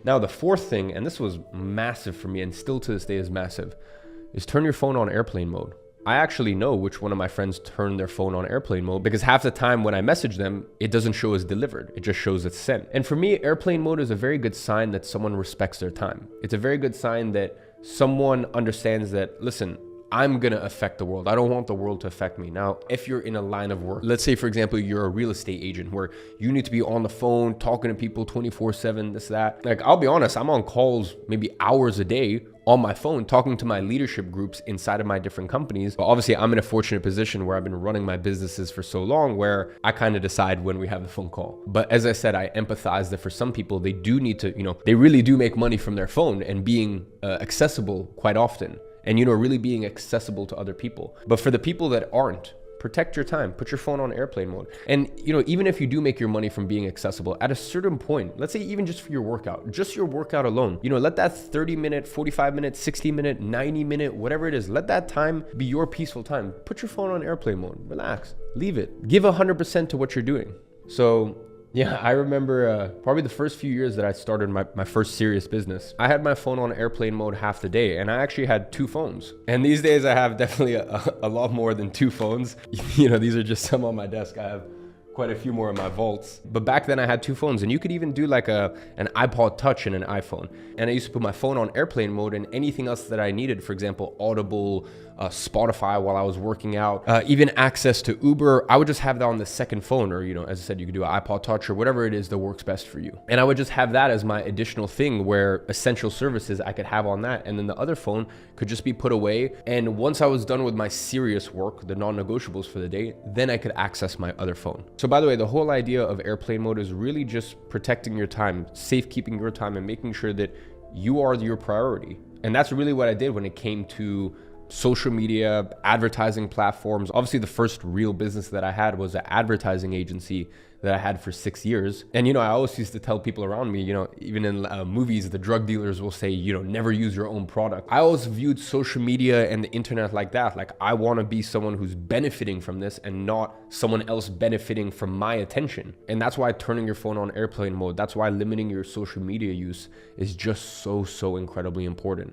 Now, the fourth thing, and this was massive for me and still to this day is massive, is turn your phone on airplane mode. I actually know which one of my friends turned their phone on airplane mode because half the time when I message them, it doesn't show as delivered. It just shows it's sent. And for me, airplane mode is a very good sign that someone respects their time. It's a very good sign that someone understands that, listen, I'm gonna affect the world. I don't want the world to affect me. Now, if you're in a line of work, let's say for example, you're a real estate agent where you need to be on the phone, talking to people 24/7, this, that. Like, I'll be honest, I'm on calls maybe hours a day on my phone, talking to my leadership groups inside of my different companies. But obviously I'm in a fortunate position where I've been running my businesses for so long where I kind of decide when we have the phone call. But as I said, I empathize that for some people, they do need to, they really do make money from their phone and being accessible quite often. And, really being accessible to other people. But for the people that aren't, protect your time, put your phone on airplane mode. And, even if you do make your money from being accessible at a certain point, let's say even just for your workout, just your workout alone, let that 30-minute, 45-minute, 60-minute, 90-minute, whatever it is, let that time be your peaceful time. Put your phone on airplane mode, relax, leave it. Give 100% to what you're doing. So, yeah, I remember probably the first few years that I started my first serious business, I had my phone on airplane mode half the day, and I actually had 2 phones. And these days I have definitely a lot more than 2 phones. These are just some on my desk. I have quite a few more in my vaults. But back then I had 2 phones, and you could even do like an iPod Touch and an iPhone. And I used to put my phone on airplane mode and anything else that I needed, for example, Audible, Spotify while I was working out, even access to Uber, I would just have that on the second phone, or, as I said, you could do an iPod Touch or whatever it is that works best for you. And I would just have that as my additional thing where essential services I could have on that. And then the other phone could just be put away. And once I was done with my serious work, the non-negotiables for the day, then I could access my other phone. So by the way, the whole idea of airplane mode is really just protecting your time, safekeeping your time, and making sure that you are your priority. And that's really what I did when it came to social media, advertising platforms. Obviously, the first real business that I had was an advertising agency that I had for 6 years. And, I always used to tell people around me, even in movies, the drug dealers will say, never use your own product. I always viewed social media and the internet like that. Like, I want to be someone who's benefiting from this and not someone else benefiting from my attention. And that's why turning your phone on airplane mode, that's why limiting your social media use is just so incredibly important.